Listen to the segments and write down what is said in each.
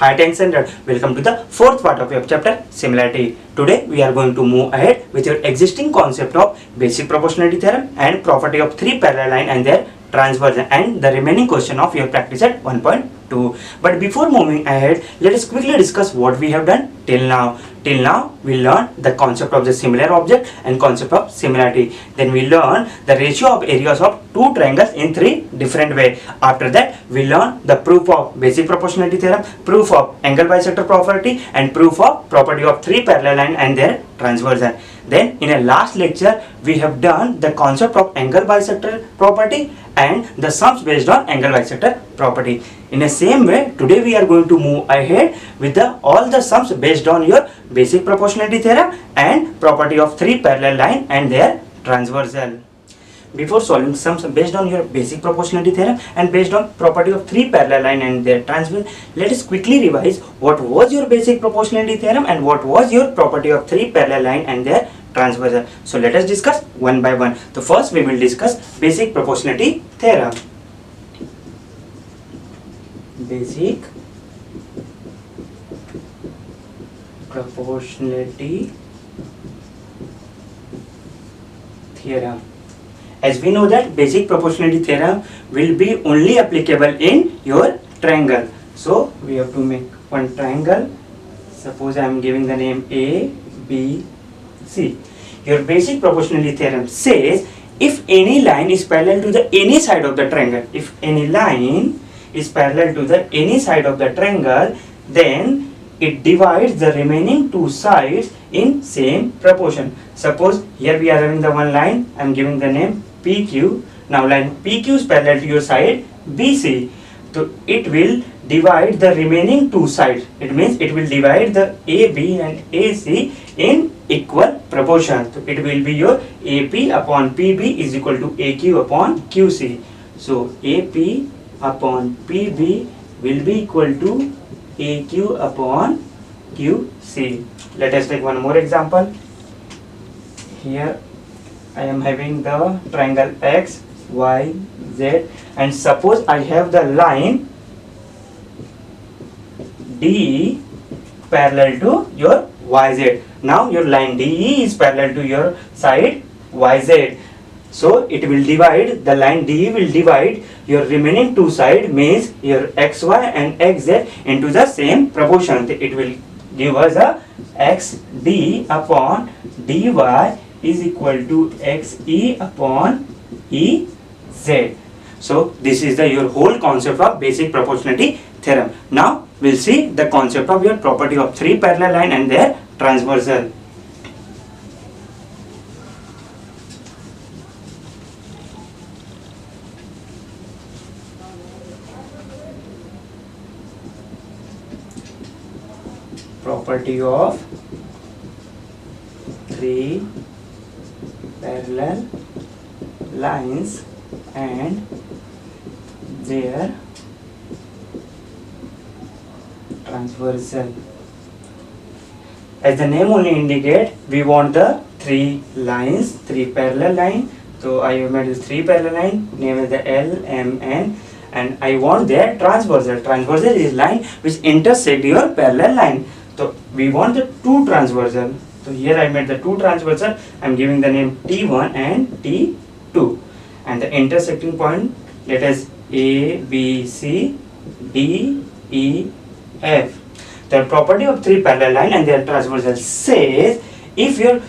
Hi standard. Welcome to the fourth part of your chapter similarity. Today we are going to move ahead with your existing concept of basic proportionality theorem and property of three parallel line and their transversion and the remaining question of your practice at 1.2. But before moving ahead, let us quickly discuss what we have done till now. Till now we learned the concept of the similar object and concept of similarity. Then we learned the ratio of areas of two triangles in three different ways. After that we learned the proof of basic proportionality theorem, proof of angle bisector property and proof of property of three parallel line and their transversion. Then in a last lecture we have done the concept of angle bisector property and the sums based on angle bisector property. In the same way, today we are going to move ahead with all the sums based on your basic proportionality theorem and property of three parallel line and their transversal. Before solving sums based on your basic proportionality theorem and based on property of three parallel line and their transversal, let us quickly revise what was your basic proportionality theorem and what was your property of three parallel line and their transversal. So let us discuss one by one. So first we will discuss basic proportionality theorem. Basic proportionality theorem. As we know that basic proportionality theorem will be only applicable in your triangle. So we have to make one triangle. Suppose I am giving the name A, B, C. Your basic proportionality theorem says if any line is parallel to the any side of the triangle, if any line is parallel to the any side of the triangle, then it divides the remaining two sides in same proportion. Suppose here we are having the one line, I am giving the name PQ. Now line PQ is parallel to your side BC. So it will divide the remaining two sides. It means it will divide the AB and AC in equal proportion. So it will be your AP upon PB is equal to AQ upon QC. So AP upon PB will be equal to AQ upon QC. Let us take one more example. Here I am having the triangle X, Y, Z, and suppose I have the line DE parallel to your YZ. Now your line DE is parallel to your side YZ. So it will divide, the line DE will divide your remaining two sides, means your XY and XZ into the same proportion. It will give us a XD upon DY is equal to XE upon EZ. So this is your whole concept of basic proportionality theorem. Now we'll see the concept of your property of three parallel line and their transversal. Property of three parallel lines and their transversal. As the name only indicate, we want the three lines, three parallel line. So I have made this three parallel line, name is the L, M, N, and I want their transversal. Transversal is line which intersect your parallel line. So we want the two transversal. So here I made the two transversal. I am giving the name T1 and T2, and the intersecting point, let us A, B, C, D, E, F. The property of three parallel line and their transversal says if your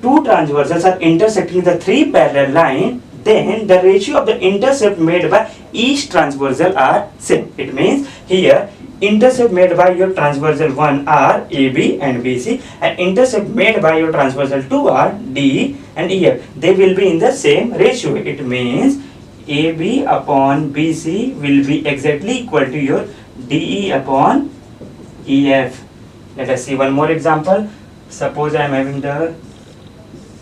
two transversals are intersecting the three parallel line, then the ratio of the intercept made by each transversal are same. It means here intercept made by your transversal 1 are AB and BC, and intercept made by your transversal 2 are DE and EF. They will be in the same ratio. It means AB upon BC will be exactly equal to your DE upon EF. Let us see one more example. Suppose I am having the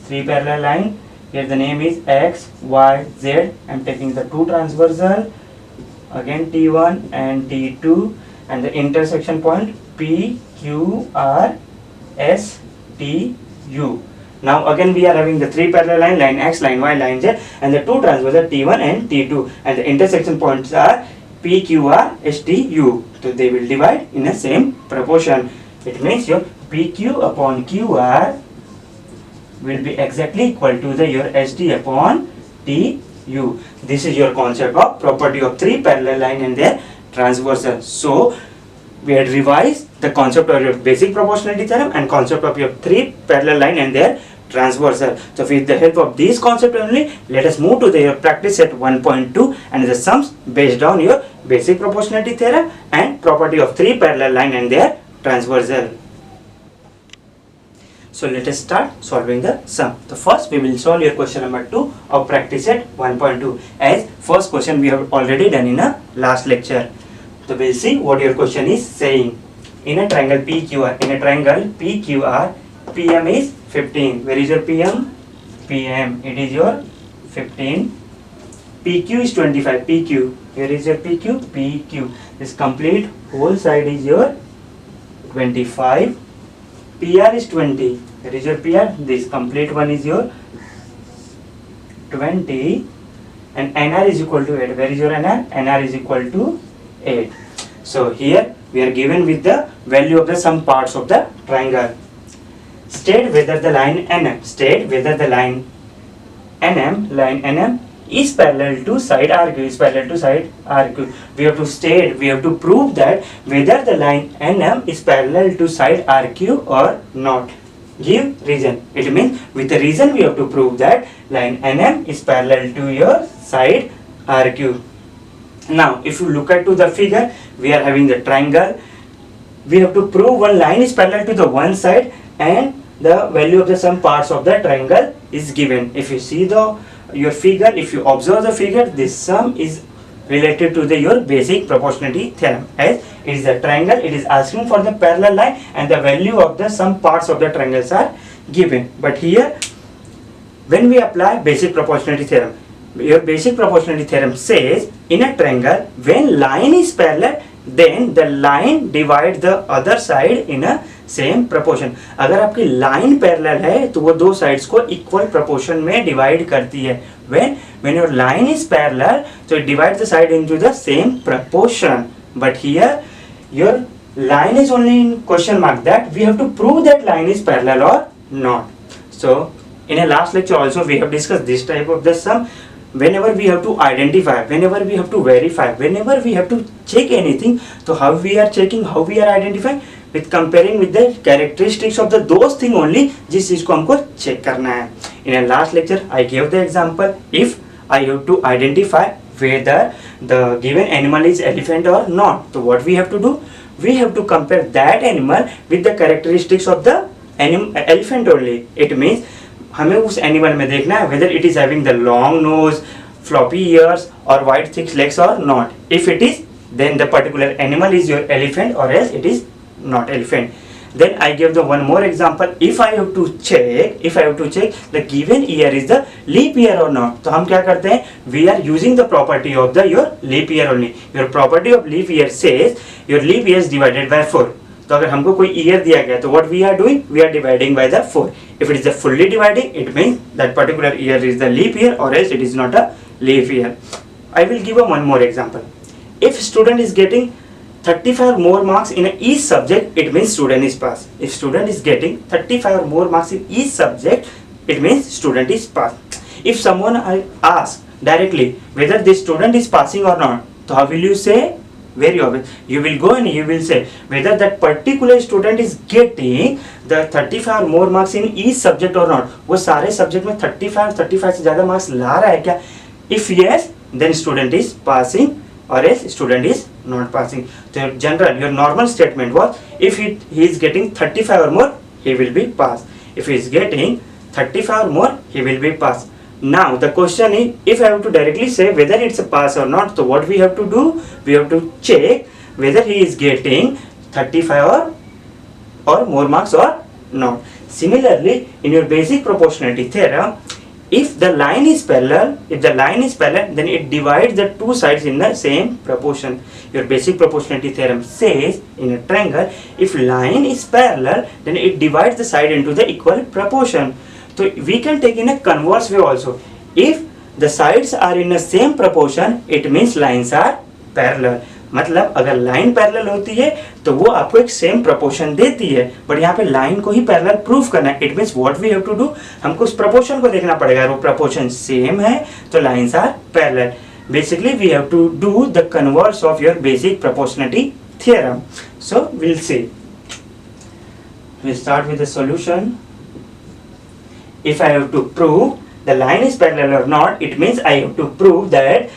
three parallel line. Here the name is X, Y, Z. I am taking the two transversal, again T1 and T2, and the intersection point P, Q, R, S, T, U. Now again we are having the three parallel line, line X, line Y, line Z, and the two transversal T1 and T2, and the intersection points are P, Q, R, S, T, U. So they will divide in a same proportion. It means your PQ upon QR will be exactly equal to the your ST upon TU. This is your concept of property of three parallel line and their transversal. So we had revised the concept of your basic proportionality theorem and concept of your three parallel line and their transversal. So with the help of these concepts only, let us move to the practice set 1.2 and the sums based on your basic proportionality theorem and property of three parallel line and their transversal. So let us start solving the sum. So first we will solve your question number 2 of practice set 1.2, as first question we have already done in a last lecture. So we'll see what your question is saying. In a triangle PQR, PM is 15. Where is your PM? PM. It is your 15. PQ is 25. PQ. Where is your PQ? PQ. This complete whole side is your 25. PR is 20. Where is your PR? This complete one is your 20. And NR is equal to 8. Where is your NR? NR is equal to 8. So here we are given with the value of the sum parts of the triangle. State whether the line NM, line NM is parallel to side RQ, We have to state, we have to prove that whether the line NM is parallel to side RQ or not. Give reason. It means with the reason we have to prove that line NM is parallel to your side RQ. Now if you look at to the figure, we are having the triangle. We have to prove one line is parallel to the one side and the value of the sum parts of the triangle is given. If you see your figure, if you observe the figure, this sum is related to your basic proportionality theorem, as it is a triangle, it is asking for the parallel line and the value of the sum parts of the triangles are given. But here when we apply basic proportionality theorem, your basic proportionality theorem says in a triangle when line is parallel then the line divides the other side in a same proportion. अगर आपकी line parallel है तो वो दो sides को equal proportion में divide करती है. when your line is parallel, so it divides the side into the same proportion. But here your line is only in question mark, that we have to prove that line is parallel or not. So in a last lecture also we have discussed this type of the sum. Whenever we have to identify, whenever we have to verify, whenever we have to check anything, so how we are checking, how we are identifying, with comparing with the characteristics of the those thing only जिस चीज को हमको check करना है. In a last lecture I gave the example, if I have to identify whether the given animal is elephant or not, so what we have to do, we have to compare that animal with the characteristics of the elephant only. It means हमें उस animal में देखना है whether it is having the long nose, floppy ears or wide thick legs or not. If it is, then the particular animal is your elephant, or else it is not elephant. Then I give the one more example. If I have to check the given year is the leap year or not, तो हम क्या करते हैं, we are using the property of the your leap year only. Your property of leap year says your leap year is divided by 4. तो अगर हमको कोई year दिया गया तो what we are doing, we are dividing by the 4. If it is a fully dividing, it means that particular year is the leap year, or else it is not a leap year. I will give one more example. If student is getting 35 more marks in each subject, it means student is passed. If student is getting 35 or more marks in each subject, it means student is passed. If someone asks directly whether this student is passing or not, so how will you say? Very obvious. You will go and you will say whether that particular student is getting the 35 or more marks in each subject or not. वो सारे subject में 35 से ज़्यादा marks ला रहा है क्या? If yes, then student is passing, or else student is not passing. So your normal statement was, if he is getting 35 or more, he will be passed. If he is getting 35 or more, he will be passed. Now the question is, if I have to directly say whether it's a pass or not, so what we have to do, we have to check whether he is getting 35 or more marks or not. Similarly, in your basic proportionality theorem, if the line is parallel, then it divides the two sides in the same proportion. Your basic proportionality theorem says in a triangle, if line is parallel, then it divides the side into the equal proportion. So we can take in a converse way also. If the sides are in the same proportion, it means lines are parallel. मतलब अगर line parallel होती है तो वो आपको एक same proportion देती है, बट यहाँ पे लाइन को ही पैरेलल प्रूफ करना है। It means what we have to do, हमको उस प्रोपोर्शन को देखना पड़ेगा, वो प्रोपोर्शन सेम है तो lines are parallel. Basically we have to do the converse of your basic proportionality theorem. So we'll see, we start with the solution. If I have to prove the line is parallel or not, it means I have to prove that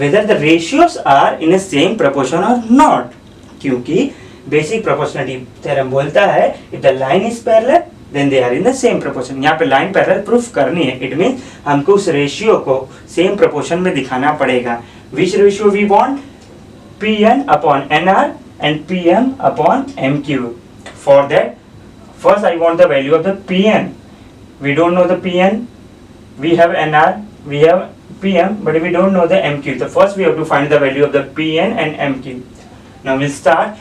whether the ratios are in a same proportion or not, क्योंकि basic proportionality theorem बोलता है if the line is parallel then they are in the same proportion। यहाँ पे line parallel proof करनी है, it means हमको उस ratio को same proportion में दिखाना पड़ेगा। Which ratio we want? Pn upon Nr and Pm upon Mq। For that, first I want the value of the Pn. We don't know the Pn. We have Nr, we have Pm, but we don't know the Mq. So first we have to find the value of the Pn and Mq. Now we'll start.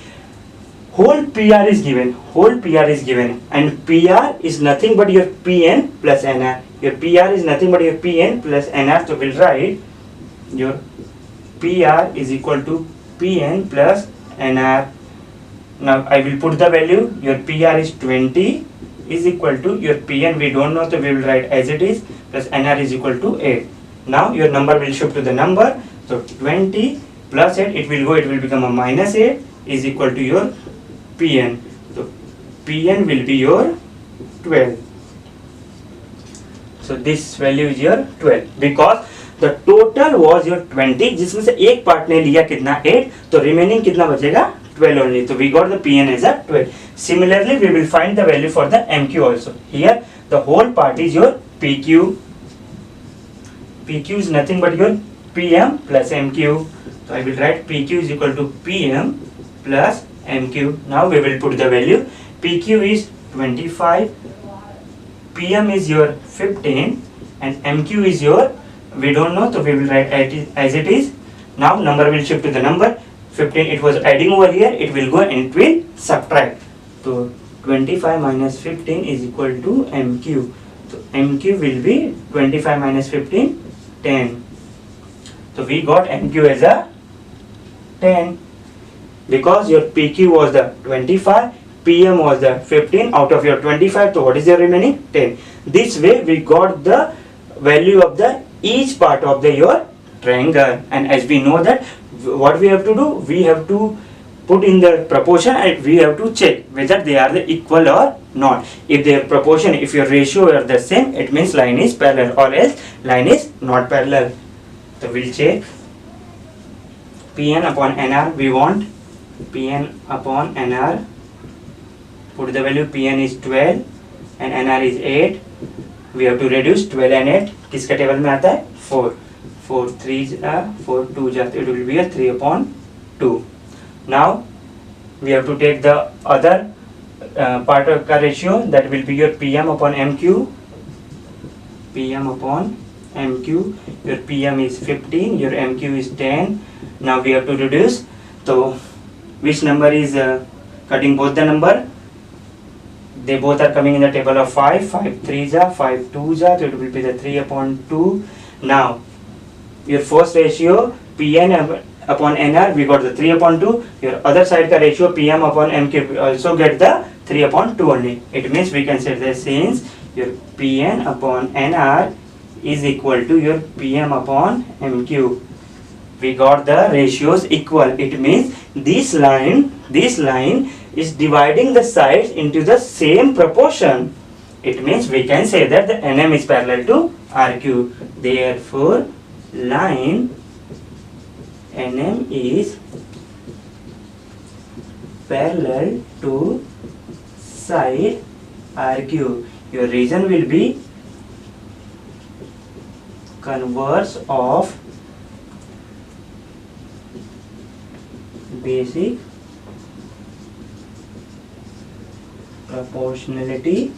Whole PR is given. Whole PR is given, and PR is nothing but your Pn plus Nr. Your PR is nothing but your Pn plus Nr. So we'll write your PR is equal to Pn plus Nr. Now I will put the value. Your PR is 20 is equal to your Pn we don't know, so we will write as it is, plus Nr is equal to 8. Now your number will shift to the number, so 20 plus 8, it will go, it will become a minus 8 is equal to your Pn. So Pn will be your 12. So this value is your 12 because the total was your 20, जिसमें से एक part ने लिया कितना 8, तो remaining कितना बचेगा 12 only. So we got the Pn as a 12. Similarly, we will find the value for the Mq also. Here, the whole part is your PQ. PQ is nothing but your Pm plus Mq. So I will write PQ is equal to Pm plus Mq. Now we will put the value. PQ is 25, Pm is your 15, and Mq is your, we don't know, so we will write as it is. Now number will shift to the number. 15, it was adding over here, it will go and it will subtract. So 25 minus 15 is equal to Mq. So Mq will be 25 minus 15, 10. So we got Mq as a 10 because your PQ was the 25, PM was the 15 out of your 25. So what is your remaining? 10. This way we got the value of the each part of the your triangle, and as we know that what we have to do, we have to put in the proportion and we have to check whether they are the equal or not. If their proportion, if your ratio are the same, it means line is parallel, or else line is not parallel. So we'll check Pn upon Nr. We want Pn upon Nr. Put the value. Pn is 12 and Nr is 8. We have to reduce 12 and 8. किसका table में आता है? 4. 4 3 4 2 it will be a 3 upon 2. Now we have to take the other part of the ratio, that will be your Pm upon Mq. Pm upon Mq. Your Pm is 15, your Mq is 10. Now we have to reduce. So which number is cutting both the number? They both are coming in the table of 5. 5 3s 5 2s, so it will be the 3 upon 2. Now your first ratio Pn upon Nr, we got the 3 upon 2. Your other side ka ratio Pm upon Mq, we also get the 3 upon 2 only. It means we can say that since your Pn upon Nr is equal to your Pm upon Mq, we got the ratios equal. It means this line is dividing the sides into the same proportion. It means we can say that the Nm is parallel to Rq. Therefore line Nm is parallel to side Rq. Your reason will be converse of basic proportionality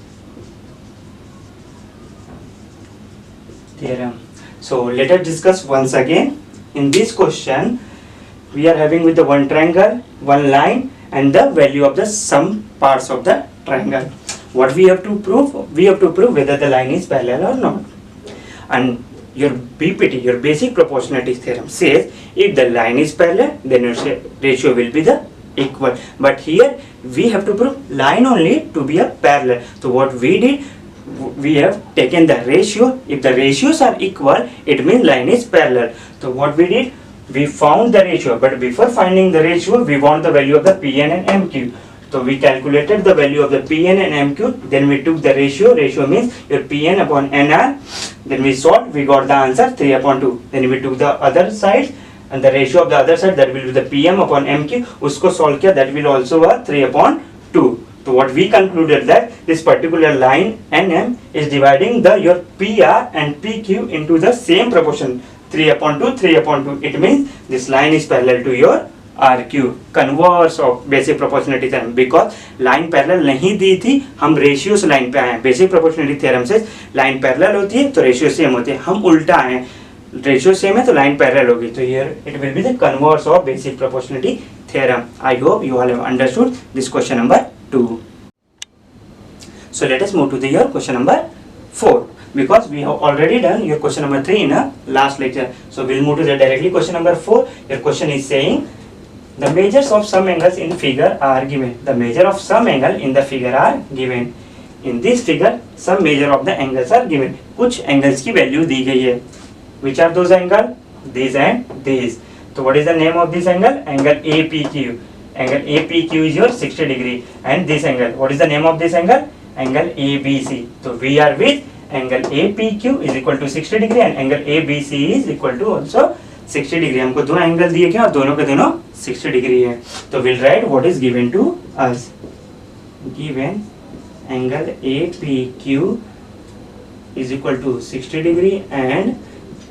theorem. So let us discuss once again. In this question we are having with the one triangle, one line, and the value of the sum parts of the triangle. What we have to prove? We have to prove whether the line is parallel or not. And your BPT, your basic proportionality theorem says if the line is parallel, then your ratio will be the equal. But here we have to prove line only to be a parallel. So what we did, we have taken the ratio. If the ratios are equal, it means line is parallel. So what we did, we found the ratio, but before finding the ratio, we want the value of the Pn and Mq. So we calculated the value of the Pn and Mq, then we took the ratio. Ratio means your Pn upon Nr. Then we solved, we got the answer 3/2. Then we took the other side and the ratio of the other side, that will be the Pm upon Mq. Usko solve kiya, that will also be 3/2. So what we concluded that this particular line NM is dividing your PR and PQ into the same proportion, 3/2, 3/2. It means this line is parallel to your RQ, converse of basic proportionality theorem. Because line parallel नहीं दी थी, हम ratio से line पे आए हैं. Basic proportionality theorem से line parallel होती है तो रेशियो सेम होती है. हम उल्टा आए हैं, रेशियो सेम है तो लाइन पैरेलल होगी. तो here it will be the converse of basic proportionality theorem. I hope you all have understood this question number 2. So let us move to your question number 4, because we have already done your question number 3 in a last lecture. So we'll move to the directly question number 4. Your question is saying the measures of some angles in figure are given. The measure of some angle in the figure are given. In this figure, some measure of the angles are given. कुछ angles की value दी गई है. Which are those angles? These and these. So what is the name of this angle? Angle APQ. Angle APQ is your 60 degree. And this angle, what is the name of this angle? Angle ABC. So we are with angle APQ is equal to 60 degree and angle ABC is equal to also 60 degree. हमको दो angle दिए गए और दोनों के दोनों 60 degree है. तो we'll write what is given to us. Given angle APQ is equal to 60 degree and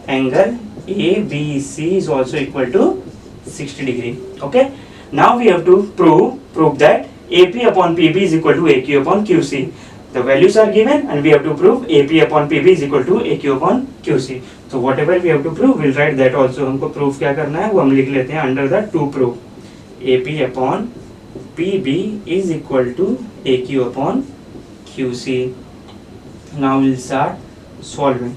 angle ABC is also equal to 60 degree. Okay, now we have to prove that AP upon PB is equal to AQ upon QC. The values are given and we have to prove AP upon PB is equal to AQ upon QC. So whatever we have to prove, we'll write that also. हमको proof क्या करना है वो हम लिख लेते हैं under the to prove. AP upon PB is equal to AQ upon QC. Now we'll start solving.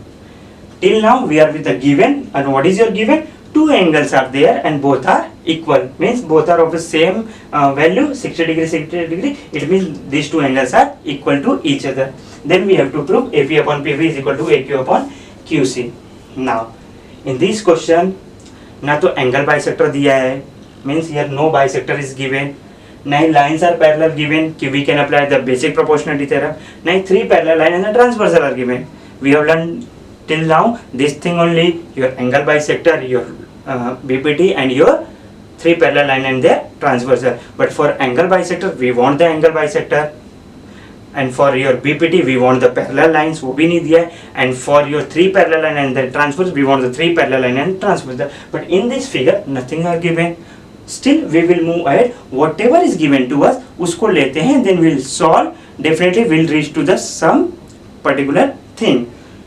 Till now we are with the given, and what is your given? Two angles are there and both are equal. Means both are of the same value, 60 degree, 60 degree. It means these two angles are equal to each other. Then we have to prove AP upon PB is equal to AQ upon QC. Now in this question ना तो angle bisector दिया है, means here no bisector is given. नहीं lines are parallel given कि we can apply the basic proportionality theorem. नहीं three parallel line and the transversal are given. We have learned till now this thing only, your angle bisector, your BPT and your three parallel line and their transversal. But for angle bisector we want the angle bisector, and for your BPT we want the parallel lines, वो भी नहीं दिया है. And for your three parallel line and the transverse we want the three parallel line and transversal. But in this figure nothing are given. Still we will move ahead. Whatever is given to us उसको लेते हैं, then we'll solve. Definitely we'll reach to the some particular thing.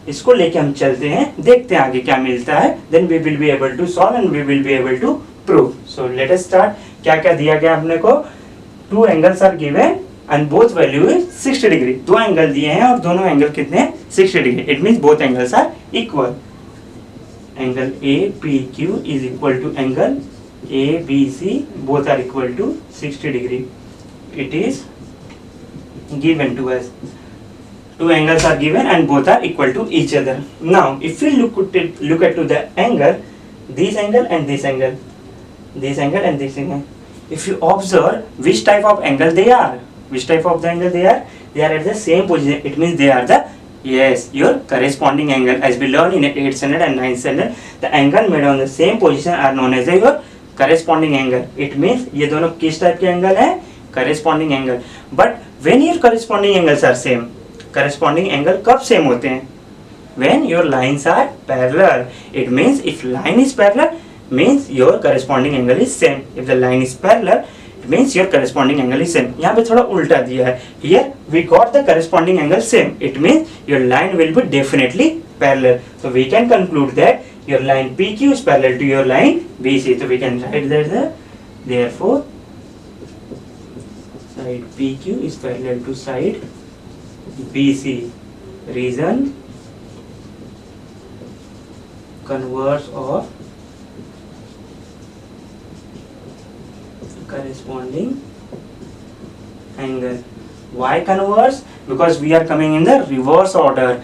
इसको लेके हम चलते हैं, देखते हैं आगे क्या मिलता है. Then we will be able to solve and we will be able to prove. So let us start. क्या क्या दिया गया अपने को? Two angles are given and both value is 60 degree. दो एंगल दिए हैं और दोनों एंगल कितने हैं? 60 degree. It means both angles are equal. Angle APQ is equal to angle ABC. Both are equal to 60 degree. It is given to us. Two angles are given and both are equal to each other. Now if we look at to the angle, this angle and this angle, this angle and this angle, if you observe which type of angle they are, which type of the angle they are at the same position. It means they are the, yes, your corresponding angle. As we learned in 8th standard and 9th standard, the angle made on the same position are known as your corresponding angle. It means ये दोनों किस type के angle है? Corresponding angle. But when your corresponding angles are same, corresponding angle कब same होते हैं? When your lines are parallel. It means if line is parallel, means your corresponding angle is same. If the line is parallel, it means your corresponding angle is same. यहाँ पे थोड़ा उल्टा दिया है. Here we got the corresponding angle same. It means your line will be definitely parallel. So we can conclude that your line PQ is parallel to your line BC. So we can write that therefore side PQ is parallel to side BC. Reason converse of corresponding angle. Why converse? Because we are coming in the reverse order.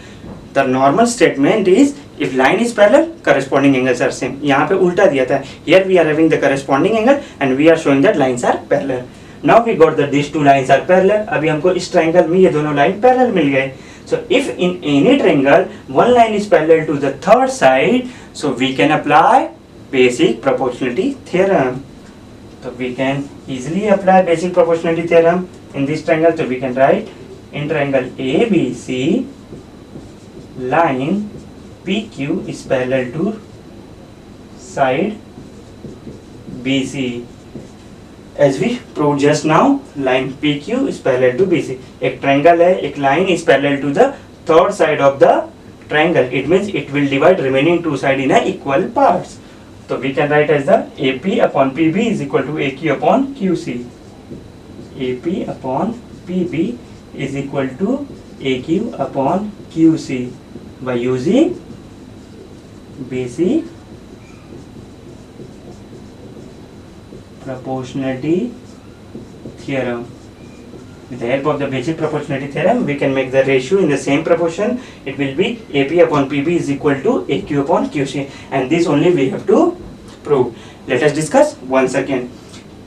The normal statement is if line is parallel, corresponding angles are same. यहाँ पे उल्टा दिया था. Here we are having the corresponding angle and we are showing that lines are parallel. Now we got that these two lines are parallel. अभी हमको इस triangle में ये दोनों line parallel मिल गए. So if in any triangle one line is parallel to the third side, so we can apply basic proportionality theorem. So we can easily apply basic proportionality theorem in this triangle. So we can write in triangle ABC, line PQ is parallel to side BC. As we proved just now, line PQ is parallel to BC. एक triangle है, एक line is parallel to the third side of the triangle. It means it will divide remaining two sides in a equal parts. So we can write as the AP upon PB is equal to AQ upon QC. AP upon PB is equal to AQ upon QC by using basic proportionality theorem. With the help of the basic proportionality theorem, we can make the ratio in the same proportion. It will be AP upon PB is equal to AQ upon QC, and this only we have to prove. Let us discuss once again.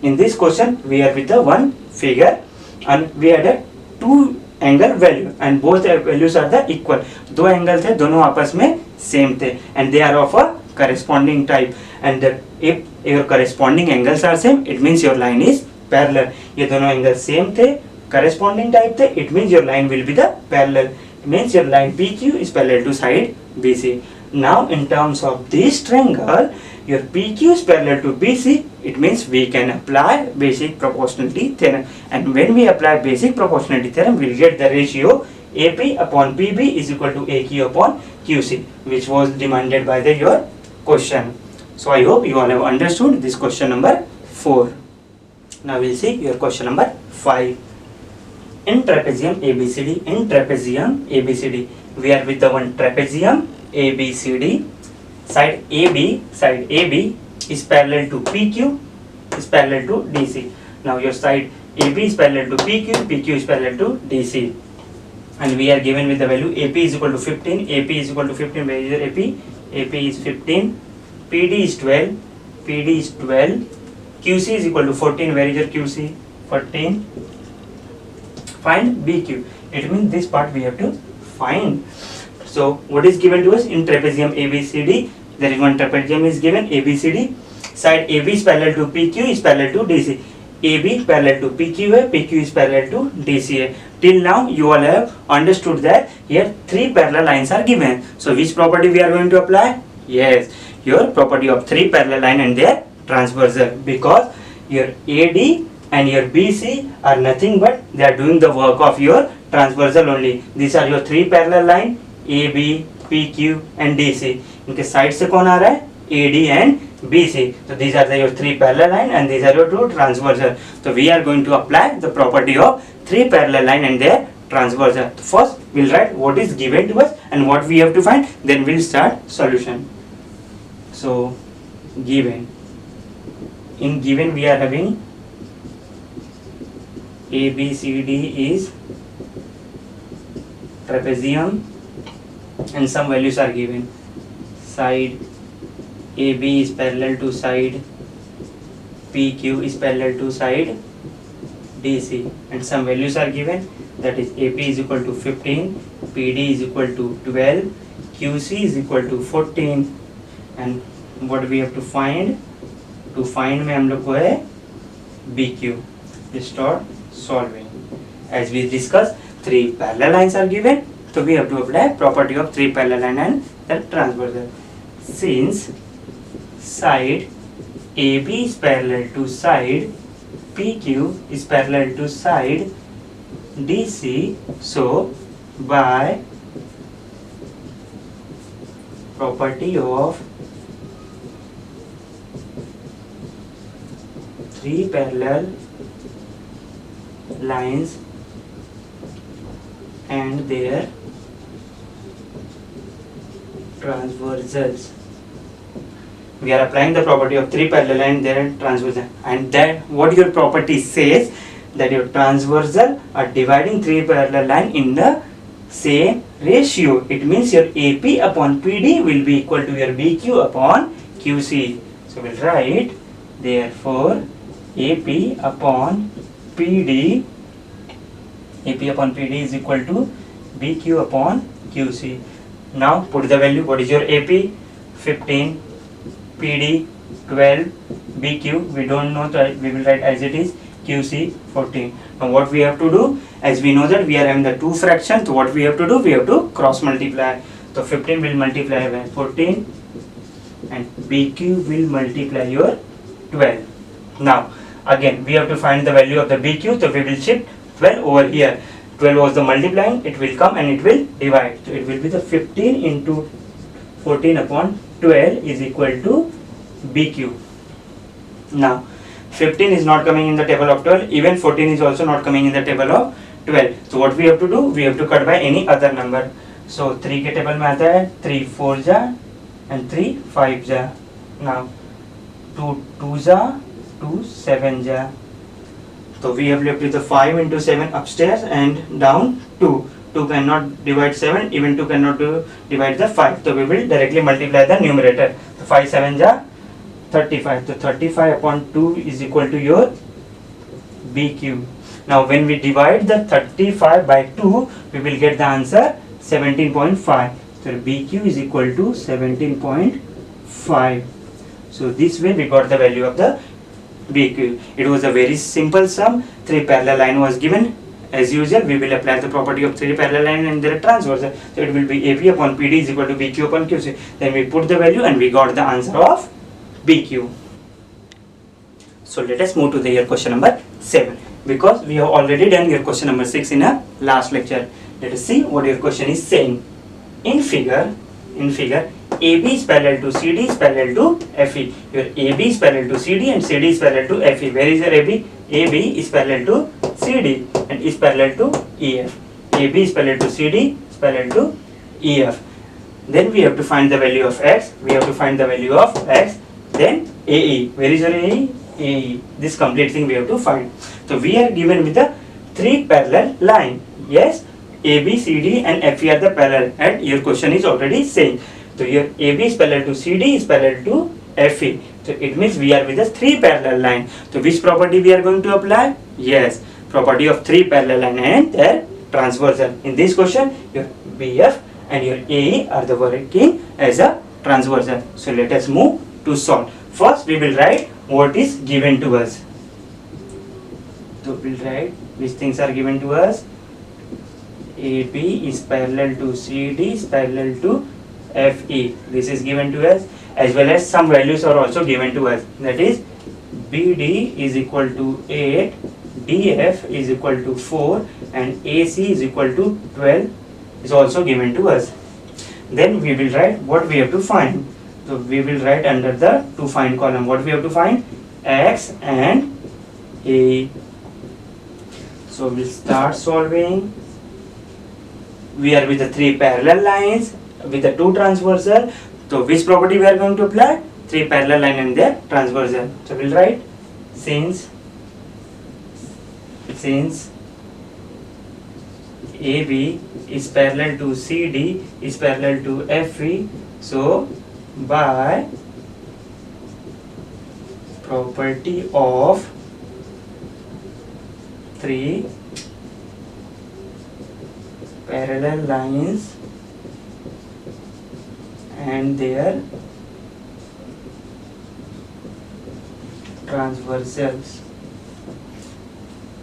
In this question, we are with the one figure, and we had a two angle value, and both values are the equal. दो angle थे, दोनों आपस में same थे, and they are of a corresponding type. And that if your corresponding angles are same, it means your line is parallel. ये दोनों angle same थे, corresponding type थे, it means your line will be the parallel. It means your line PQ is parallel to side BC. Now in terms of this triangle, your PQ is parallel to BC. It means we can apply basic proportionality theorem. And when we apply basic proportionality theorem, we will get the ratio AP upon PB is equal to AQ upon QC, which was demanded by your question. So I hope you all have understood this question number 4. Now we will see your question number 5. In trapezium ABCD, we are with the one trapezium ABCD. Side AB is parallel to PQ, is parallel to DC. Now your side AB is parallel to PQ, PQ is parallel to DC. And we are given with the value AP is equal to 15, AP is equal to 15, where is your AP? AP is 15, PD is 12, PD is 12, QC is equal to 14, where is your QC? 14. Find BQ. It means this part we have to find. So what is given to us in trapezium ABCD? There is one trapezium is given ABCD. Side AB is parallel to PQ is parallel to DC. AB parallel to PQ है, PQ is parallel to DC है. Till now you all have understood that here three parallel lines are given. So which property we are going to apply? Yes, your property of three parallel line and their transversal, because your AD and your BC are nothing but they are doing the work of your transversal only. These are your three parallel line AB, PQ and DC. इनके side से कौन आ रहा है? AD and BC. So these are your three parallel line and these are your two transversal. So we are going to apply the property of three parallel line and their transversal. First we'll write what is given to us and what we have to find, then we'll start solution. So given, in given we are having ABCD is trapezium and some values are given. Side AB is parallel to side PQ is parallel to side DC, and some values are given, that is AP is equal to 15, PD is equal to 12, QC is equal to 14, and what we have to find? To find में हम लोग को है BQ. Start solving. As we discussed, three parallel lines are given, so we have to apply property of three parallel line and the transversal. Since side AB is parallel to side PQ is parallel to side DC, so by property of three parallel lines and their transversals, we are applying the property of three parallel line there transversal, and that what your property says, that your transversal are dividing three parallel line in the same ratio. It means your AP upon PD will be equal to your BQ upon QC. So we'll write, therefore AP upon PD is equal to BQ upon QC. Now put the value. What is your AP? 15, PD 12, BQ we don't know, that we will write as it is, QC 14. Now what we have to do, as we know that we are having the two fractions, so what we have to do, we have to cross multiply. So 15 will multiply by 14 and BQ will multiply your 12. Now again we have to find the value of the BQ, so we will shift 12 over here. 12 was the multiplying, it will come and it will divide. So it will be the 15 into 14 upon 12 is equal to BQ. Now 15 is not coming in the table of 12, even 14 is also not coming in the table of 12. So what we have to do, we have to cut by any other number. So 3 के table में आता है 3 4 जा and 3 5 जा. Now 2 2 जा 2 7 जा. So we have left with the 5 into 7 upstairs and down 2. 2 cannot divide 7, even 2 cannot divide the 5. So we will directly multiply the numerator. So 5 7 ja 35. So 35 upon 2 is equal to your BQ. Now when we divide the 35 by 2, we will get the answer 17.5. So BQ is equal to 17.5. So this way we got the value of the BQ. It was a very simple sum. 3 parallel line was given. As usual, we will apply the property of 3 parallel line and their transversal. So it will be AP upon PD is equal to BQ upon QC. Then we put the value and we got the answer of BQ. So let us move to the your question number 7, because we have already done your question number 6 in a last lecture. Let us see what your question is saying. In figure, AB is parallel to CD is parallel to FE. Your AB is parallel to CD and CD is parallel to FE. Where is your AB? AB is parallel to CD and is parallel to EF. AB is parallel to CD is parallel to EF. Then we have to find the value of X. We have to find the value of X. Then AE. Where is your AE? AE. This complete thing we have to find. So we are given with the 3 parallel line. Yes, AB, CD and FE are the parallel, and your question is already saying. So your AB is parallel to CD is parallel to FE. So it means we are with a 3 parallel line. So which property we are going to apply? Yes, property of 3 parallel line and their transversal. In this question, your BF and your AE are the working as a transversal. So let us move to solve. First we will write what is given to us. So we will write which things are given to us. AB is parallel to CD is parallel to FE. This is given to us, as well as some values are also given to us. That is BD is equal to 8, DF is equal to 4 and AC is equal to 12 is also given to us. Then we will write what we have to find. So we will write under the to find column what we have to find, X and A. So we'll start solving. We are with the 3 parallel lines with the 2 transversal. So which property we are going to apply? 3 parallel line and their transversal. So we'll write since AB is parallel to CD is parallel to FE, so by property of 3 parallel lines and their transversals.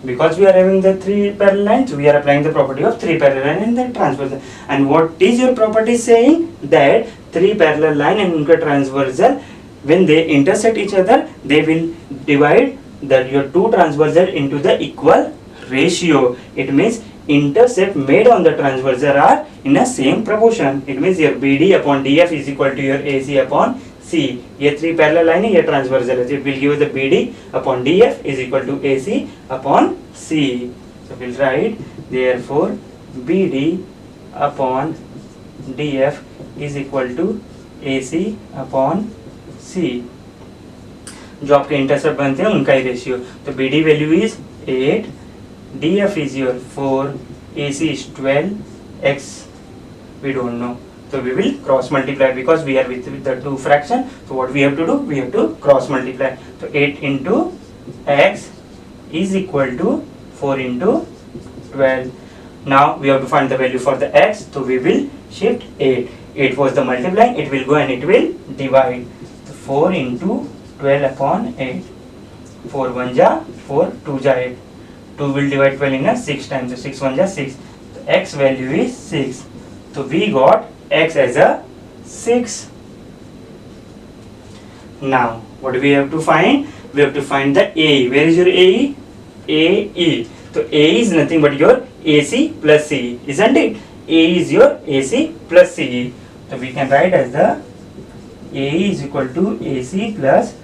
Because we are having the 3 parallel lines, we are applying the property of 3 parallel line and their transversal. And what is your property saying? That 3 parallel line and their transversal, when they intersect each other, they will divide your 2 transversal into the equal ratio. It means intercept made on the transversal are in a same proportion. It means your BD upon DF is equal to your AC upon C. ये 3 parallel line है, ये transversal है. It will give the BD upon DF is equal to AC upon C. So we'll write therefore BD upon DF is equal to AC upon सी, जो आपके intercept बनते हैं उनका ही रेशियो। तो B D value is 8, D F is your 4, A C is 12, X we don't know, so we will cross multiply because we are with the two fraction. So what we have to do, we have to cross multiply. So 8 into x is equal to 4 into 12. Now we have to find the value for the x, so we will shift 8. 8 was the multiplying, it will go and it will divide. So 4 into 12 upon 8. 4 1 ja 4, 2 ja 8. 2 will divide 12 in a 6 times, so 6 1 ja 6. So x value is 6. So we got x as a 6. Now what do we have to find? We have to find the AE. Where is your AE? AE. So AE is nothing but your AC plus CE, isn't it? AE is your AC plus CE. So we can write as the AE is equal to AC plus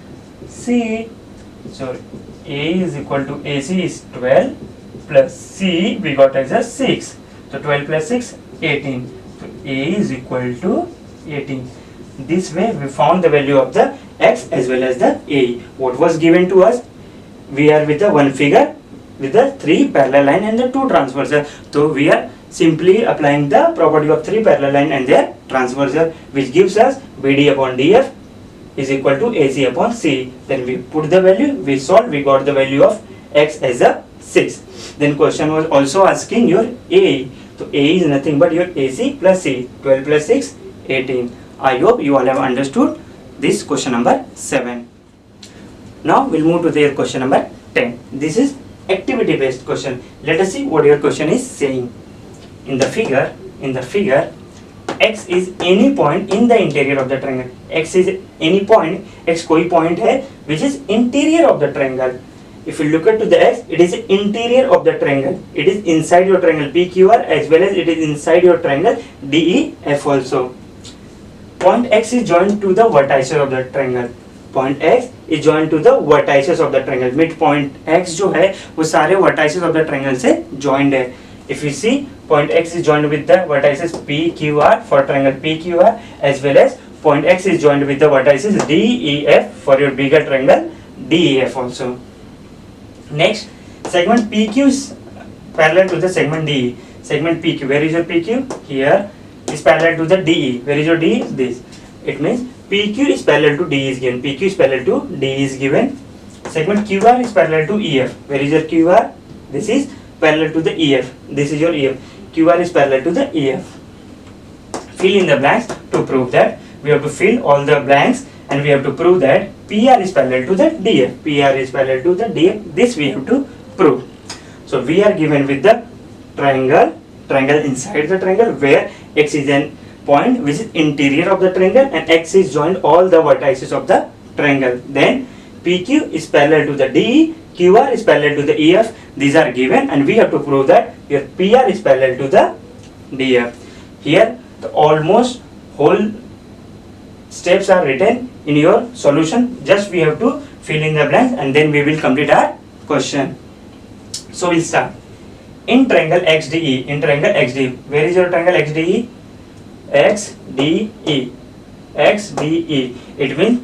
CE. So AE is equal to AC is 12 plus CE we got as a 6. So 12 plus 6, 18. So A is equal to 18. This way we found the value of the x as well as the AE. What was given to us? We are with the one figure with the 3 parallel line and the 2 transversal. So we are simply applying the property of 3 parallel line and their transversal, which gives us BD upon DF is equal to AC upon C. Then we put the value, we solve, we got the value of x as a 6. Then question was also asking your AE. So A is nothing but your AC plus C. 12 plus 6, 18. I hope you all have understood this question number 7. Now we'll move to their question number 10. This is activity based question. Let us see what your question is saying. In the figure, x is any point in the interior of the triangle. X is any point, x कोई point है which is interior of the triangle. If you look at to the x, it is interior of the triangle. It is inside your triangle PQR as well as it is inside your triangle DEF also. Point x is joined to the vertices of the triangle. Point x is joined to the vertices of the triangle. Midpoint x जो है वो सारे vertices of the triangle से joined है. If you see, point x is joined with the vertices PQR for triangle PQR as well as point x is joined with the vertices DEF for your bigger triangle DEF also. Next, segment PQ is parallel to the segment DE. Segment PQ, where is your PQ? Here is parallel to the DE. Where is your DE? This. It means PQ is parallel to DE is given. PQ is parallel to DE is given. Segment QR is parallel to EF. Where is your QR? This is parallel to the EF. This is your EF. QR is parallel to the EF. Fill in the blanks to prove that. We have to fill all the blanks and we have to prove that PR is parallel to the DF. PR is parallel to the DF. This we have to prove. So we are given with the triangle inside the triangle where x is an point which is interior of the triangle and x is joined all the vertices of the triangle. Then PQ is parallel to the DE, QR is parallel to the EF. These are given and we have to prove that your PR is parallel to the DF. Here the almost whole steps are written in your solution. Just we have to fill in the blanks and then we will complete our question. So we'll start. In triangle XDE, where is your triangle XDE? XDE. It means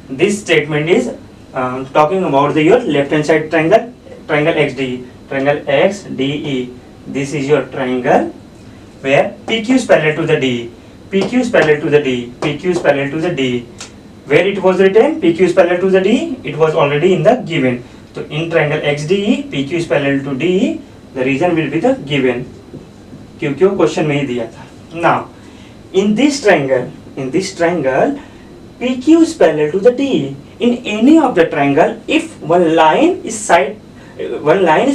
this statement is talking about your left hand side triangle XDE. Triangle XDE. This is your triangle where PQ is parallel to the DE. PQ is parallel to the DE. PQ is parallel to the DE. Where it was written PQ is parallel to the DE, it was already in the given. So in triangle XDE, PQ is parallel to DE. The reason will be the given. क्योंकि वो question में ही दिया था. Now, in this triangle, PQ is parallel to the DE. In any of the triangle, if one line is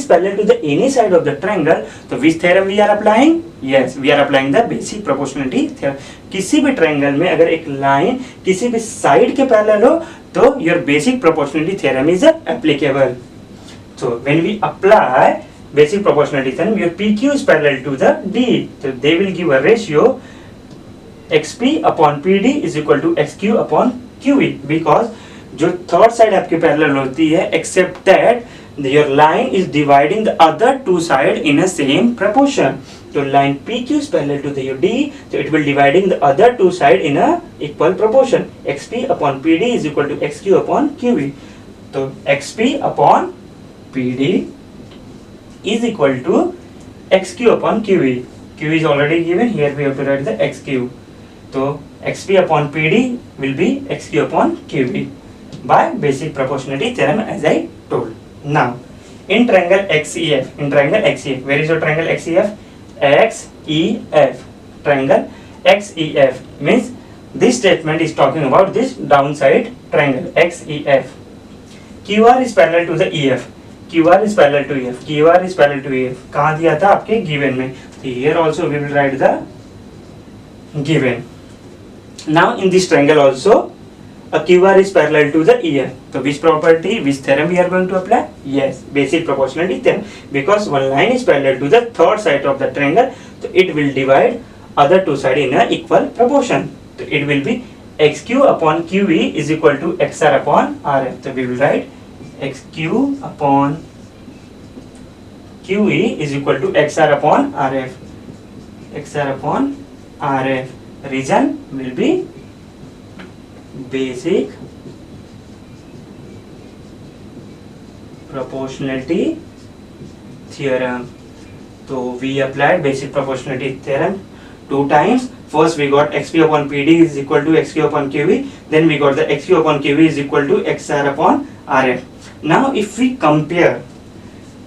parallel to the any side of the triangle, so which theorem we are applying? Yes, we are applying the basic proportionality theorem. किसी भी triangle में अगर एक line किसी भी side के parallel हो, तो your basic proportionality theorem is applicable. So when we apply basic proportionality theorem, your PQ is parallel to the DE. So they will give a ratio XP upon PD is equal to XQ upon QE, because जो third side आपके parallel होती है, except that your line is dividing the other two sides in a same proportion. So line PQ is parallel to the DE, so it will dividing the other two side in a equal proportion. XP upon PD is equal to XQ upon QE. So XP upon PD is equal to XQ upon QE. Q is already given, here we have to write the XQ. So XP upon PD will be XQ upon QE by basic proportionality theorem, as I told. Now in triangle XEF, where is your triangle XEF? XEF, triangle XEF means this statement is talking about this downside triangle XEF. QR is parallel to the EF, QR is parallel to EF, QR is parallel to EF. कहाँ दिया था आपके given में? Here also we will write the given. Now in this triangle also a QR is parallel to the EF. So which property, which theorem we are going to apply? Yes, basic proportionality theorem. Because one line is parallel to the third side of the triangle, so it will divide other two sides in an equal proportion. So it will be XQ upon QE is equal to XR upon RF. So we will write XQ upon QE is equal to XR upon RF. XR upon RF. Reason will be basic proportionality theorem. So we applied basic proportionality theorem two times. First we got XP upon PD is equal to XQ upon QE. Then we got the XQ upon QE is equal to XR upon RF. Now if we compare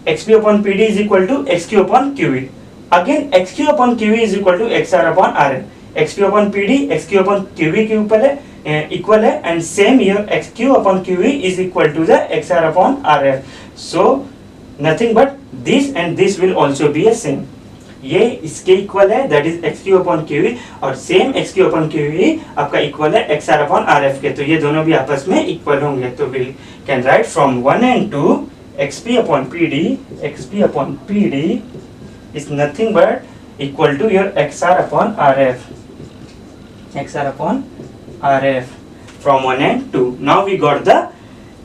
XP upon PD is equal to XQ upon QE. Again XQ upon QE is equal to XR upon RF. XP upon PD, XQ upon QE के equal है, and same here XQ upon QE is equal to the XR upon RF. So nothing but this and this will also be a same. ये इसके equal है, that is XQ upon QE, और same XQ upon QE आपका equal है XR upon RF के. तो ये दोनों भी आपस में इक्वल होंगे. तो we can write from 1 and 2 XP upon PD is nothing but equal to your XR upon RF. XR upon RF from 1 and 2. Now we got the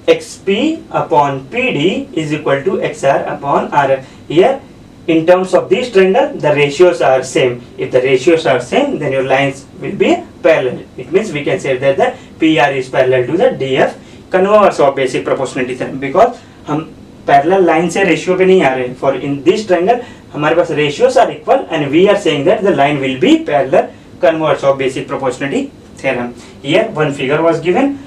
XP upon PD is equal to XR upon RF. Here in terms of this triangle the ratios are same. If the ratios are same, then your lines will be parallel. It means we can say that the PR is parallel to the DF, converse of basic proportionality theorem, because हम parallel line से ratio पे नहीं आ रहे. For in this triangle हमारे पास ratios are equal and we are saying that the line will be parallel, converse of basic proportionality theorem. Here one figure was given,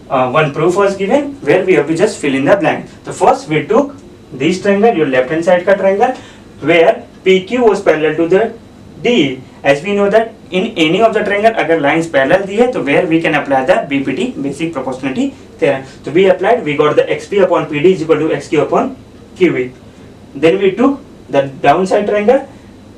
one proof was given, where we have to just fill in the blank. So first we took this triangle, your left hand side का triangle, where PQ was parallel to the DE. As we know that in any of the triangle अगर lines parallel दी है, तो where we can apply the BPT, basic proportionality theorem. So we applied, we got the XP upon PD is equal to XQ upon QE. Then we took the downside triangle,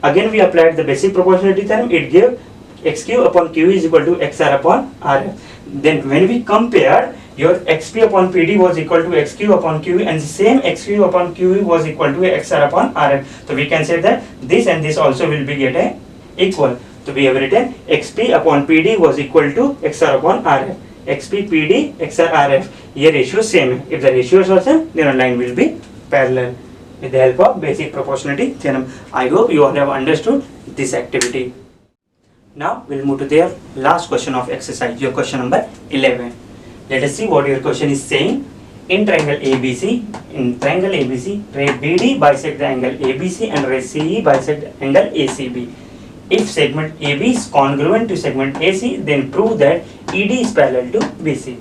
again we applied the basic proportionality theorem. It gave XQ upon QE is equal to XR upon RF. Then when we compared, your XP upon PD was equal to XQ upon QE, and the same XQ upon QE was equal to XR upon RF. So we can say that this and this also will be getting equal. So we have written XP upon PD was equal to XR upon RF. XP PD XR RF. ये ratio same है. If the ratios are same, then a line will be parallel with the help of basic proportionality theorem. I hope you all have understood this activity. Now we'll move to their last question of exercise, your question number 11. Let us see what your question is saying. In triangle ABC, ray BD bisect the angle ABC and ray CE bisect the angle ACB. If segment AB is congruent to segment AC, then prove that ED is parallel to BC.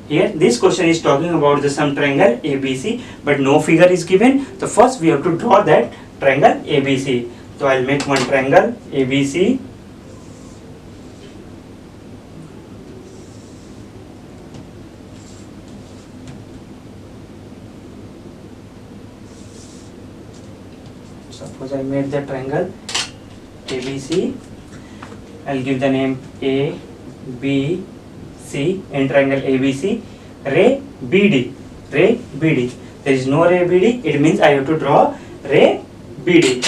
Here this question is talking about the some triangle ABC, but no figure is given. So first we have to draw that triangle ABC. So I'll make one triangle ABC. Suppose I made the triangle ABC. I'll give the name A, B, C in triangle ABC. Ray BD. There is no ray BD. It means I have to draw ray BD.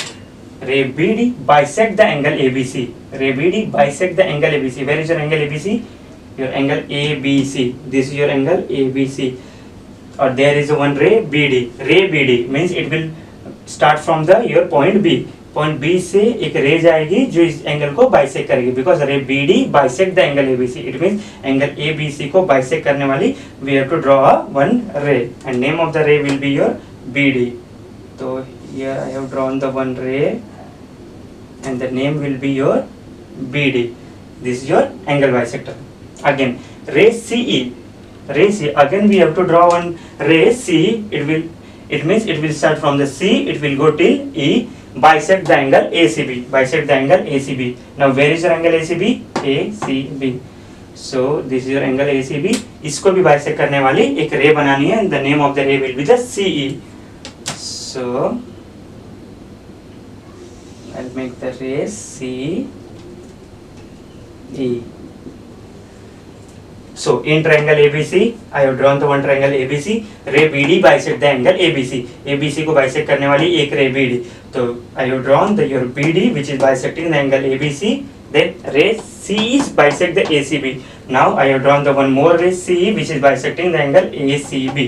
Ray BD bisect the angle ABC. Ray BD bisect the angle ABC. Where is your angle ABC? Your angle ABC. This is your angle ABC. Or there is one ray BD. Ray BD means it will start from the your point B. Point B से एक रे जाएगी जो इस angle को bisect करेगी, because ray B D bisect the angle ABC, it means angle ABC को bisect करने वाली we have to draw one ray and name of the ray will be your BD. तो here I have drawn the one ray and the name will be your BD. This is your angle bisector. Again ray CE, ray C, again we have to draw one ray C. It means it will start from the C, it will go till E, bisect the angle ACB, bisect the angle ACB. Now where is your angle ACB? ACB. So this is your angle ACB. इसको भी bisect करने वाली एक ray बनानी है, and the name of the ray will be the CE. So I'll make the ray CE. So in triangle ABC, I have drawn the one triangle ABC. Ray BD bisect the angle ABC. ABC को bisect करने वाली एक ray BD. तो I have drawn the your BD which is bisecting the angle ABC. Then ray CE is bisect the ACB. Now I have drawn the one more ray CE which is bisecting the angle ACB.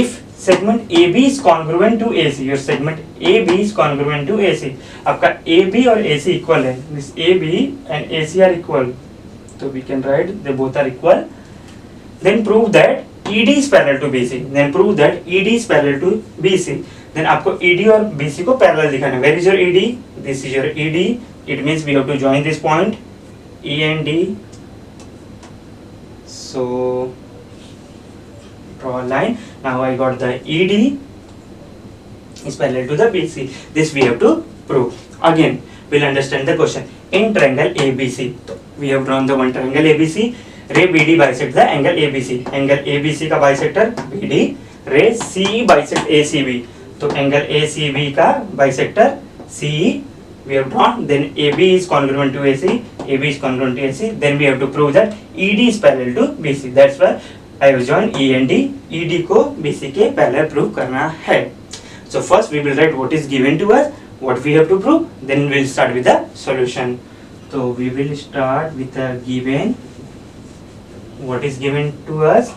If segment AB is congruent to AC, your segment AB is congruent to AC. आपका AB और AC equal है. This AB and AC are equal. So we can write they both are equal. Then prove that ED is parallel to BC. Then prove that ED is parallel to BC. Then आपको ED और BC को parallel दिखाना. Where is your ED? This is your ED. It means we have to join this point E and D. So draw a line. Now I got the ED is parallel to the BC. This we have to prove. Again we'll understand the question. In triangle ABC, we have drawn the one triangle ABC. Ray BD bisect the angle ABC. Angle ABC का bisector BD. Ray CE bisect ACB. तो angle ACB का bisector CE we have drawn. Then AB is congruent to AC. AB is congruent to AC. Then we have to prove that ED is parallel to BC. That's why I have joined E and D. ED को BC के parallel prove करना है. So first we will write what is given to us, what we have to prove, then we will start with the solution. So we will start with the given. What is given to us?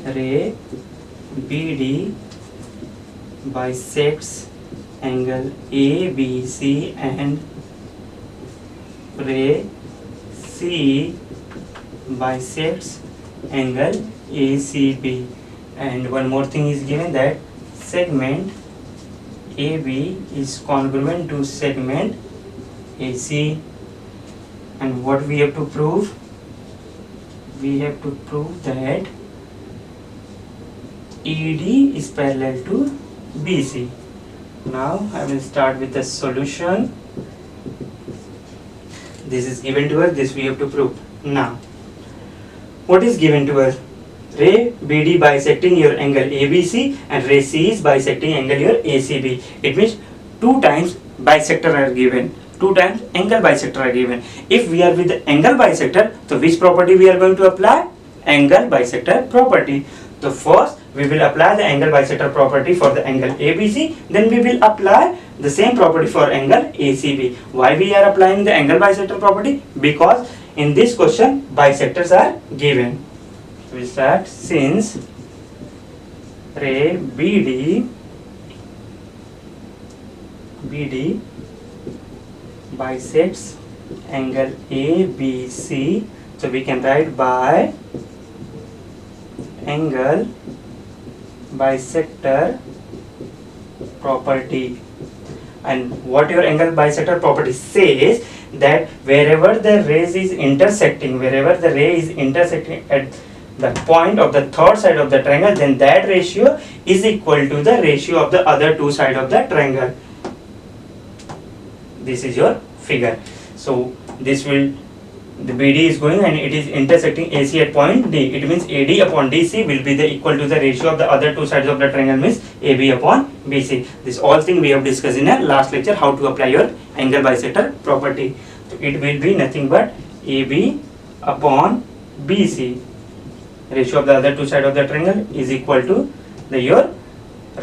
Ray BD bisects angle ABC and ray CE bisects angle ACB. And one more thing is given, that segment AB is congruent to segment AC. And what we have to prove? We have to prove that ED is parallel to BC. Now I will start with the solution. This is given to us, this we have to prove. Now what is given to us? Ray BD bisecting your angle ABC and ray C is bisecting angle your ACB. It means two times bisector are given, two times angle bisector are given. If we are with the angle bisector, so which property we are going to apply? Angle bisector property. So first we will apply the angle bisector property for the angle ABC, then we will apply the same property for angle ACB. Why we are applying the angle bisector property? Because in this question bisectors are given. We start, since ray BD bisects angle ABC, so we can write by angle bisector property. And what your angle bisector property says, that wherever the rays is intersecting, at the point of the third side of the triangle, then that ratio is equal to the ratio of the other two sides of the triangle. This is your figure. So this will, the BD is going and it is intersecting AC at point D. It means AD upon DC will be the equal to the ratio of the other two sides of the triangle, means AB upon BC. This all thing we have discussed in a last lecture, how to apply your angle bisector property. So it will be nothing but AB upon BC. Ratio of the other two sides of the triangle is equal to the your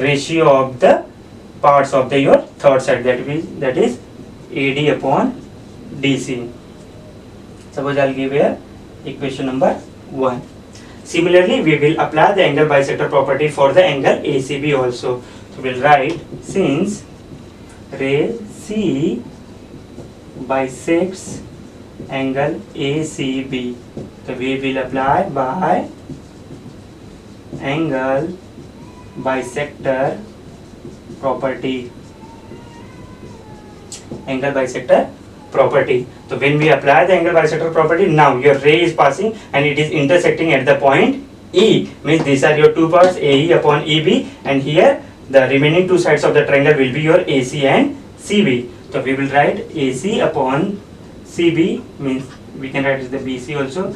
ratio of the parts of the your third side, that is AD upon DC. Suppose I'll give here equation number 1. Similarly, we will apply the angle bisector property for the angle ACB also. So we'll write, since ray C bisects angle ACB, so we will apply by angle bisector property. Angle bisector property. So when we apply the angle bisector property, now your ray is passing and it is intersecting at the point E, means these are your two parts, AE upon EB, and here the remaining two sides of the triangle will be your AC and CB. So we will write AC upon CB, means we can write as the BC also.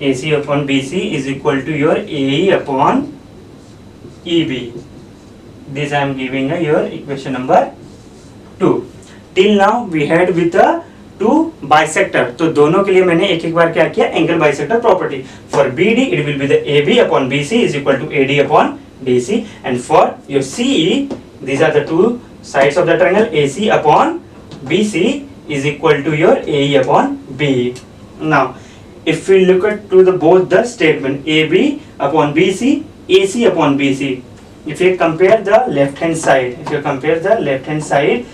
AC upon BC is equal to your AE upon EB. This I am giving your equation number 2. Till now we had with the two bisector, तो दोनों के लिए मैंने एक एक बार क्या किया, angle bisector property. For BD it will be the AB upon BC is equal to AD upon DC, and for your CE these are the two sides of the triangle, AC upon BC is equal to your AE upon BE. Now if we look at to the both the statement AB upon BC, AC upon BC, if you compare the left hand side, if you compare the left hand side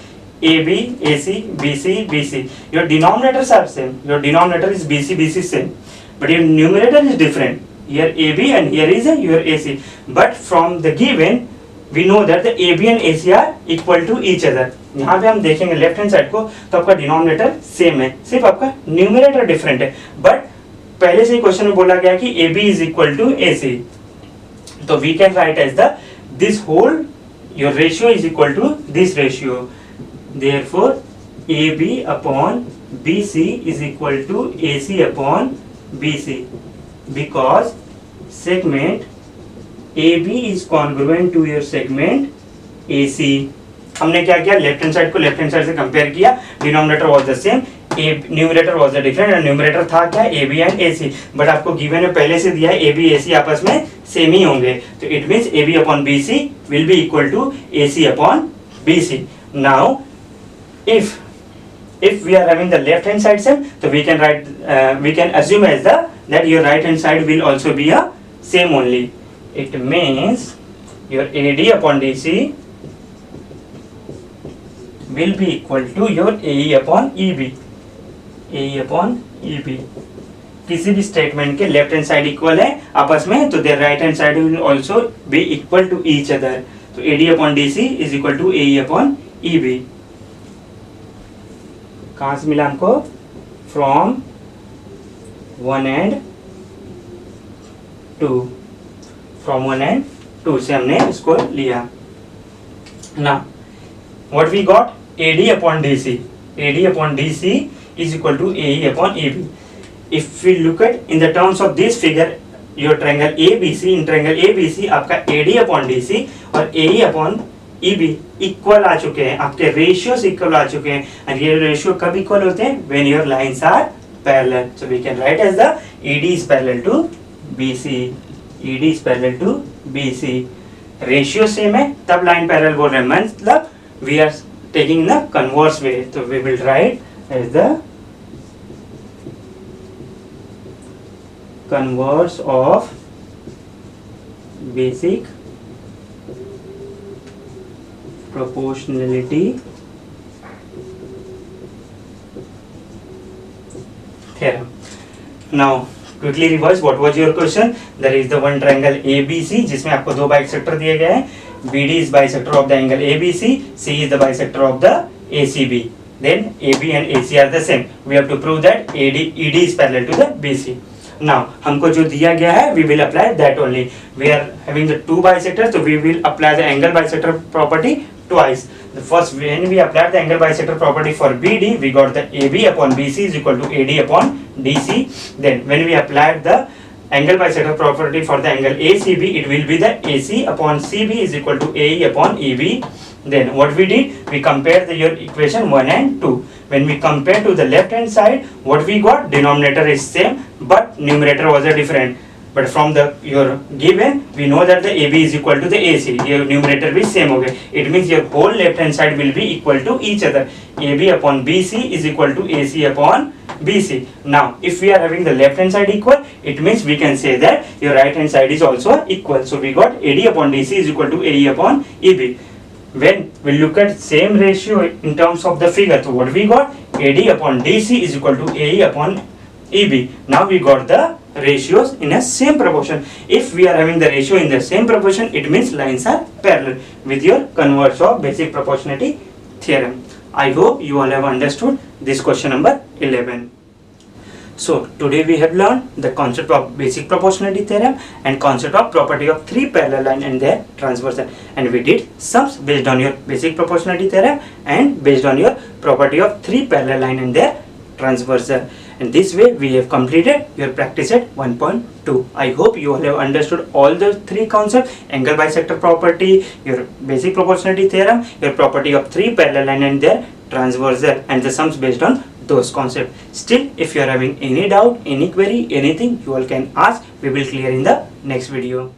AB, AC, BC, BC, your denominators are same, your denominator is BC, BC same, but your numerator is different, here AB and here is your AC, but from the given we know that the AB and AC are equal to each other. यहाँ पे हम देखेंगे left hand side को तो आपका denominator same है, सिर्फ आपका न्यूमरेटर डिफरेंट है, बट पहले से ही क्वेश्चन में बोला गया कि AB is equal to AC, तो we can write as the this whole your ratio is equal to this ratio. Therefore, AB upon BC is equal to AC upon BC, because segment AB is congruent to your segment AC. हमने क्या किया, left hand side को left hand side से compare किया, denominator was the same, numerator was the different, and numerator था क्या, AB and AC, but आपको given में पहले से दिया है AB AC आपस में सेम ही होंगे, तो it means AB upon BC will be equal to AC upon BC. Now if we are having the left hand side same, so we can write we can assume as the that your right hand side will also be a same only. It means your AD upon DC will be equal to your AE upon EB. AE upon EB, किसी भी statement के left hand side equal है आपस में, तो their right hand side will also be equal to each other, तो AD upon DC is equal to AE upon EB. कहाँ से मिला हमको, फ्रॉम 1 and 2, फ्रॉम 1 and 2 से हमने इसको लिया. ना what we got, AD upon DC, AD upon DC is equal to AE upon EB. If we look at in the terms of this figure, your triangle ABC, in triangle ABC आपका AD upon DC और AE upon EB equal आ चुके हैं, आपके ratios equal आ चुके हैं, and ये ratio कब equal होते हैं, when your lines are parallel. So we can write as the AD is parallel to BC, ED is parallel to BC, ratio same है तब लाइन पैरेलल बोल रहे हैं, मतलब we are taking the converse way, तो we will write as the converse of basic proportionality theorem. Now quickly revise what was your question. There is the one triangle ABC जिसमें आपको दो bisector दिए गए हैं, BD is bisector of the angle ABC, C is the bisector of the ACB, then AB and AC are the same. We have to prove that ED is parallel to the BC. Now हमको जो दिया गया है we will apply that only. We are having the two bisectors, so we will apply the angle bisector property twice. The first, when we applied the angle bisector property for BD, we got the AB upon BC is equal to AD upon DC. Then when we applied the angle bisector property for the angle ACB, it will be the AC upon CB is equal to AE upon EB. Then what we did, we compared your equation 1 and 2. When we compare to the left hand side, what we got, denominator is same but numerator was a different. But from the your given, we know that the AB is equal to the AC. Your numerator भी same हो गए. It means your whole left hand side will be equal to each other. AB upon BC is equal to AC upon BC. Now, if we are having the left hand side equal, it means we can say that your right hand side is also equal. So we got AD upon DC is equal to AE upon EB. when we look at same ratio in terms of the figure, so what we got, AD upon DC is equal to AE upon EB. Now we got the ratios in a same proportion. If we are having the ratio in the same proportion, it means lines are parallel with your converse of basic proportionality theorem. I hope you all have understood this question number 11. So today we have learned the concept of basic proportionality theorem and concept of property of three parallel line and their transversal, and we did sums based on your basic proportionality theorem and based on your property of three parallel line and their transversal. And this way we have completed your practice at 1.2. I hope you all have understood all the three concepts: angle bisector property, your basic proportionality theorem, your property of three parallel line and their transversal, and the sums based on those concepts. Still, if you are having any doubt, any query, anything, you all can ask. We will clear in the next video.